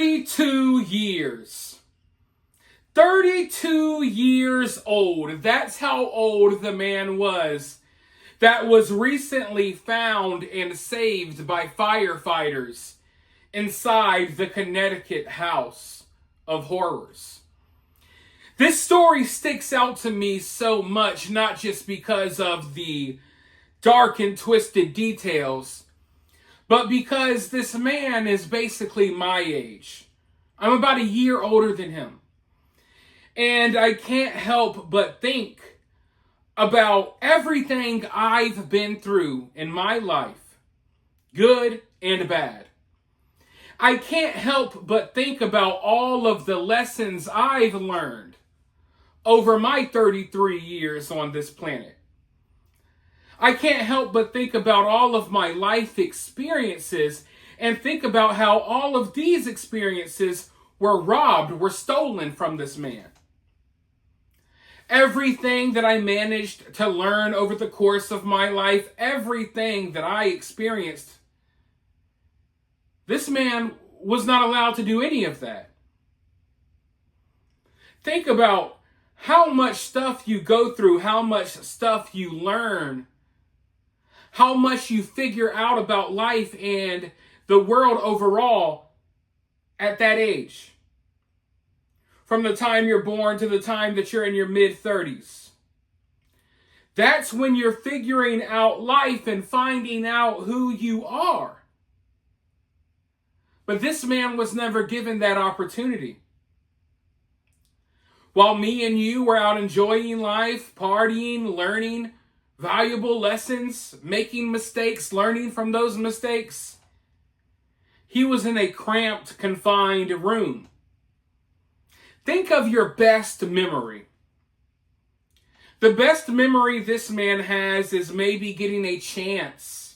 32 years. 32 years old. That's how old the man was that was recently found and saved by firefighters inside the Connecticut house of horrors. This story sticks out to me so much, not just because of the dark and twisted details, but because this man is basically my age. I'm about a year older than him. And I can't help but think about everything I've been through in my life, good and bad. I can't help but think about all of the lessons I've learned over my 33 years on this planet. I can't help but think about all of my life experiences and think about how all of these experiences were robbed, were stolen from this man. Everything that I managed to learn over the course of my life, everything that I experienced, this man was not allowed to do any of that. Think about how much stuff you go through, how much stuff you learn, how much you figure out about life and the world overall at that age. From the time you're born to the time that you're in your mid-30s. That's when you're figuring out life and finding out who you are. But this man was never given that opportunity. While me and you were out enjoying life, partying, learning valuable lessons, making mistakes, learning from those mistakes, he was in a cramped, confined room. Think of your best memory. The best memory this man has is maybe getting a chance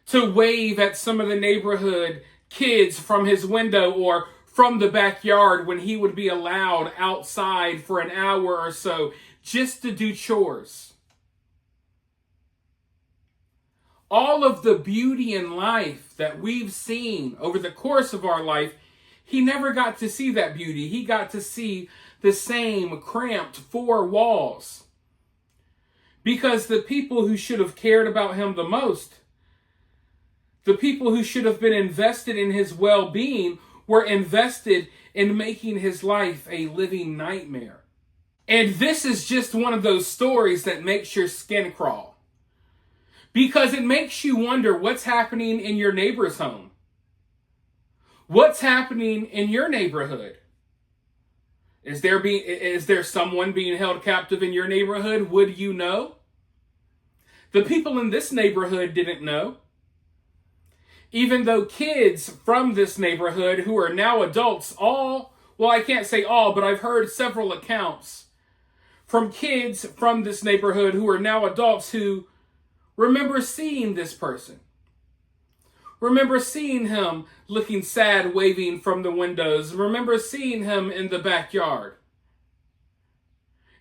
to wave at some of the neighborhood kids from his window or from the backyard when he would be allowed outside for an hour or so just to do chores. All of the beauty in life that we've seen over the course of our life, he never got to see that beauty. He got to see the same cramped four walls. Because the people who should have cared about him the most, the people who should have been invested in his well-being, were invested in making his life a living nightmare. And this is just one of those stories that makes your skin crawl. Because it makes you wonder what's happening in your neighbor's home. What's happening in your neighborhood? Is there someone being held captive in your neighborhood? Would you know? The people in this neighborhood didn't know. Even though kids from this neighborhood who are now adults, I can't say all, but I've heard several accounts from kids from this neighborhood who are now adults who remember seeing this person. Remember seeing him looking sad, waving from the windows. Remember seeing him in the backyard.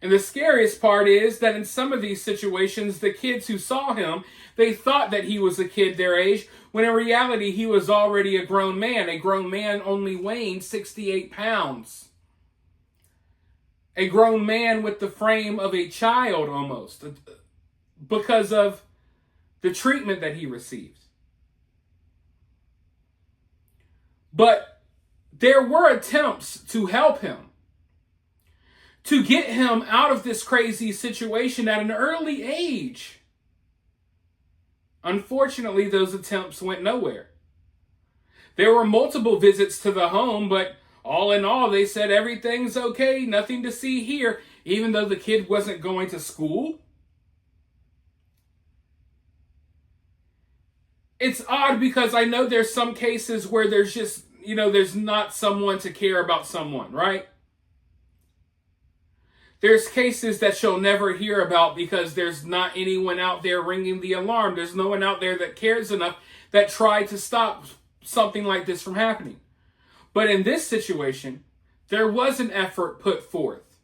And the scariest part is that in some of these situations, the kids who saw him, they thought that he was a kid their age, when in reality he was already a grown man only weighing 68 pounds. A grown man with the frame of a child almost, because of the treatment that he received. But there were attempts to help him, to get him out of this crazy situation at an early age. Unfortunately, those attempts went nowhere. There were multiple visits to the home, but all in all, they said everything's okay, nothing to see here, even though the kid wasn't going to school. It's odd because I know there's some cases where there's just, there's not someone to care about someone, right? There's cases that you'll never hear about because there's not anyone out there ringing the alarm. There's no one out there that cares enough that tried to stop something like this from happening. But in this situation, there was an effort put forth.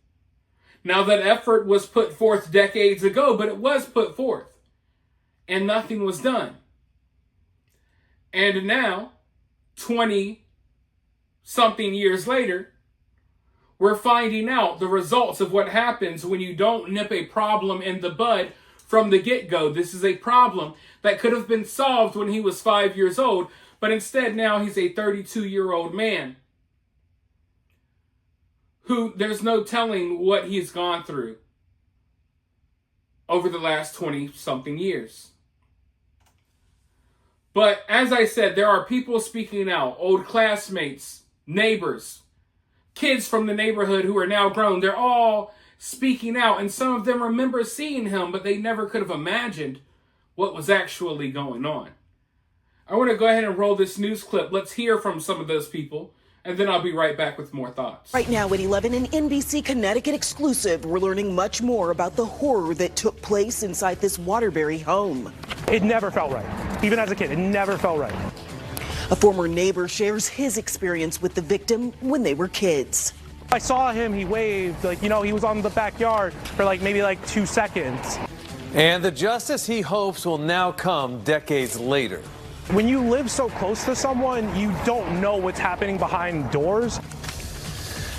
Now, that effort was put forth decades ago, but it was put forth. And nothing was done. And now, 20 something years later, we're finding out the results of what happens when you don't nip a problem in the bud from the get-go. This is a problem that could have been solved when he was 5 years old, but instead now he's a 32-year-old man who there's no telling what he's gone through over the last 20-something years. But as I said, there are people speaking out, old classmates, neighbors, kids from the neighborhood who are now grown. They're all speaking out, and some of them remember seeing him, but they never could have imagined what was actually going on. I want to go ahead and roll this news clip. Let's hear from some of those people, and then I'll be right back with more thoughts. Right now at 11, an NBC Connecticut exclusive. We're learning much more about the horror that took place inside this Waterbury home. It never felt right. Even as a kid, it never felt right. A former neighbor shares his experience with the victim when they were kids. I saw him, he waved, he was on the backyard for maybe 2 seconds. And the justice he hopes will now come decades later. When you live so close to someone, you don't know what's happening behind doors.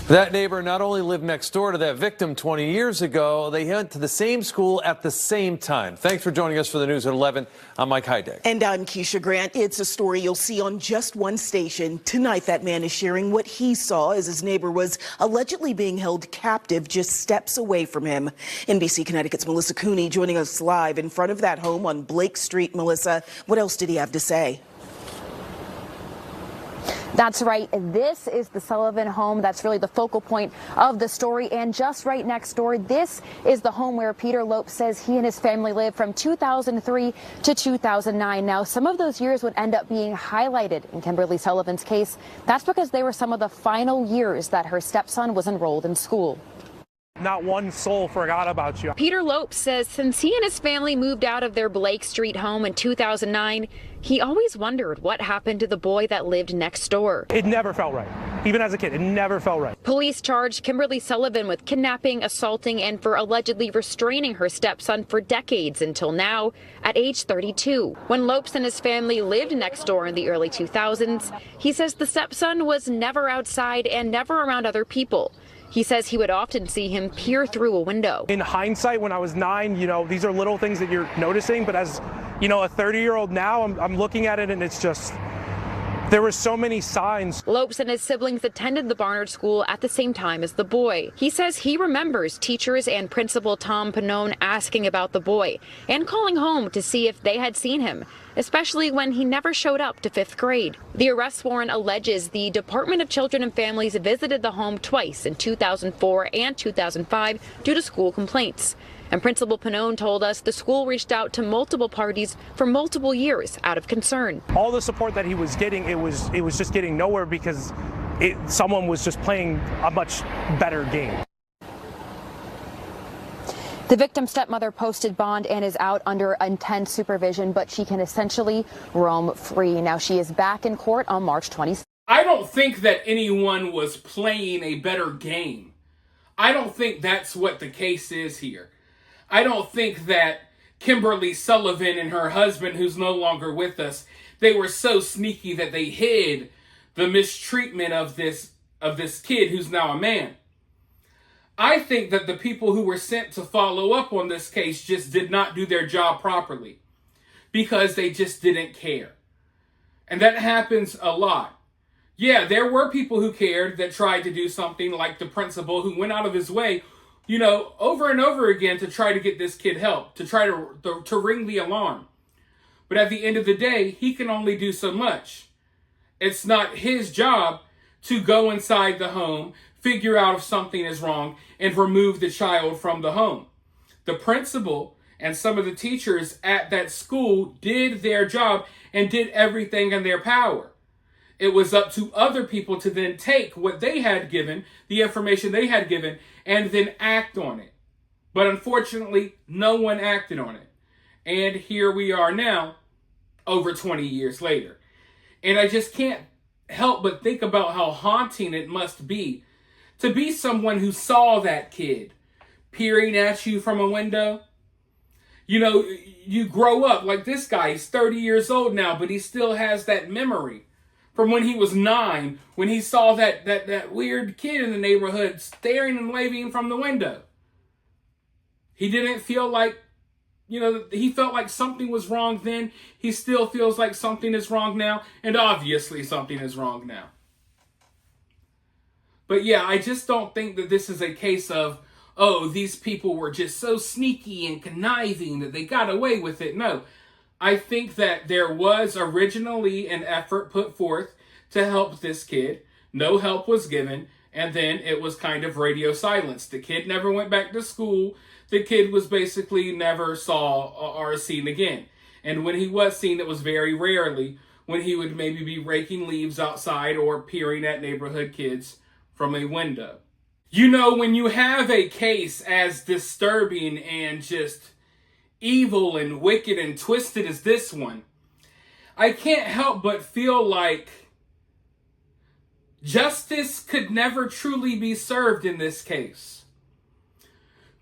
That neighbor not only lived next door to that victim 20 years ago, they went to the same school at the same time. Thanks for joining us for the news at 11. I'm Mike Heideck. And I'm Keisha Grant. It's a story you'll see on just one station. Tonight, that man is sharing what he saw as his neighbor was allegedly being held captive just steps away from him. NBC Connecticut's Melissa Cooney joining us live in front of that home on Blake Street. Melissa, what else did he have to say? That's right. This is the Sullivan home. That's really the focal point of the story. And just right next door, this is the home where Peter Lope says he and his family lived from 2003 to 2009. Now, some of those years would end up being highlighted in Kimberly Sullivan's case. That's because they were some of the final years that her stepson was enrolled in school. Not one soul forgot about you. Peter Lope says since he and his family moved out of their Blake Street home in 2009, he always wondered what happened to the boy that lived next door. It never felt right. Even as a kid, it never felt right. Police charged Kimberly Sullivan with kidnapping, assaulting, and for allegedly restraining her stepson for decades until now, at age 32. When Lopes and his family lived next door in the early 2000s, he says the stepson was never outside and never around other people. He says he would often see him peer through a window. In hindsight, when I was 9, these are little things that you're noticing, but as, a 30-year-old now, I'm looking at it and it's just, there were so many signs. Lopes and his siblings attended the Barnard School at the same time as the boy. He says he remembers teachers and Principal Tom Pannone asking about the boy and calling home to see if they had seen him, especially when he never showed up to 5th grade. The arrest warrant alleges the Department of Children and Families visited the home twice in 2004 and 2005 due to school complaints. And Principal Pannone told us the school reached out to multiple parties for multiple years out of concern. All the support that he was getting, it was just getting nowhere because someone was just playing a much better game. The victim's stepmother posted bond and is out under intense supervision, but she can essentially roam free. Now she is back in court on March 26th. I don't think that anyone was playing a better game. I don't think that's what the case is here. I don't think that Kimberly Sullivan and her husband, who's no longer with us, they were so sneaky that they hid the mistreatment of this kid who's now a man. I think that the people who were sent to follow up on this case just did not do their job properly because they just didn't care. And that happens a lot. Yeah, there were people who cared that tried to do something, like the principal who went out of his way, over and over again to try to get this kid help, to try to ring the alarm. But at the end of the day, he can only do so much. It's not his job to go inside the home, figure out if something is wrong, and remove the child from the home. The principal and some of the teachers at that school did their job and did everything in their power. It was up to other people to then take what they had given, the information they had given, and then act on it. But unfortunately, no one acted on it. And here we are now, over 20 years later. And I just can't help but think about how haunting it must be to be someone who saw that kid peering at you from a window. You grow up like this guy. He's 30 years old now, but he still has that memory from when he was 9, when he saw that weird kid in the neighborhood staring and waving from the window. He didn't feel like, he felt like something was wrong then. He still feels like something is wrong now. And obviously something is wrong now. But yeah, I just don't think that this is a case of, oh, these people were just so sneaky and conniving that they got away with it. No, I think that there was originally an effort put forth to help this kid. No help was given. And then it was kind of radio silence. The kid never went back to school. The kid was basically never saw or seen again. And when he was seen, it was very rarely, when he would maybe be raking leaves outside or peering at neighborhood kids from a window. When you have a case as disturbing and just evil and wicked and twisted as this one, I can't help but feel like justice could never truly be served in this case.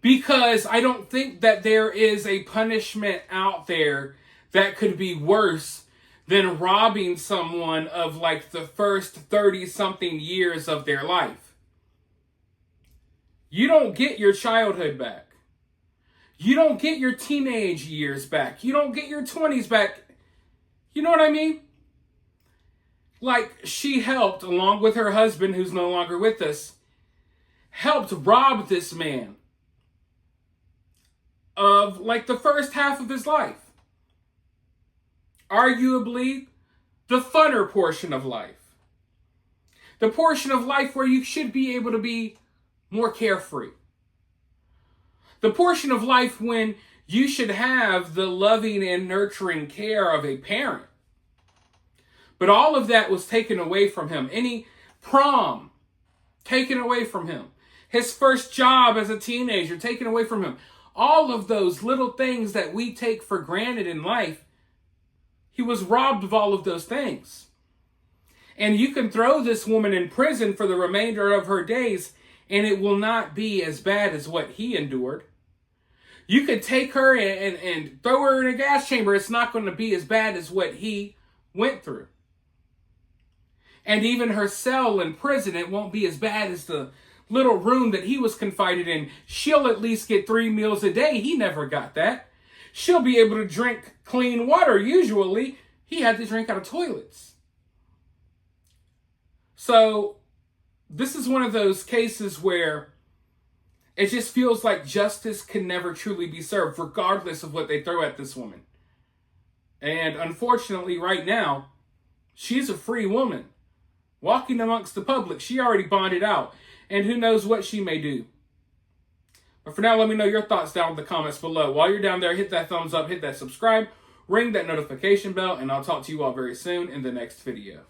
Because I don't think that there is a punishment out there that could be worse than robbing someone of like the first 30-something years of their life. You don't get your childhood back. You don't get your teenage years back. You don't get your 20s back. You know what I mean? Like, she helped, along with her husband, who's no longer with us, helped rob this man of like the first half of his life. Arguably, the funner portion of life. The portion of life where you should be able to be more carefree. The portion of life when you should have the loving and nurturing care of a parent. But all of that was taken away from him. Any prom, taken away from him. His first job as a teenager, taken away from him. All of those little things that we take for granted in life, he was robbed of all of those things. And you can throw this woman in prison for the remainder of her days, and it will not be as bad as what he endured. You could take her and throw her in a gas chamber. It's not going to be as bad as what he went through. And even her cell in prison, it won't be as bad as the little room that he was confided in. She'll at least get 3 meals a day. He never got that. She'll be able to drink clean water. Usually, he had to drink out of toilets. So, this is one of those cases where it just feels like justice can never truly be served, regardless of what they throw at this woman. And unfortunately, right now, she's a free woman. Walking amongst the public, she already bonded out. And who knows what she may do. But for now, let me know your thoughts down in the comments below. While you're down there, hit that thumbs up, hit that subscribe, ring that notification bell, and I'll talk to you all very soon in the next video.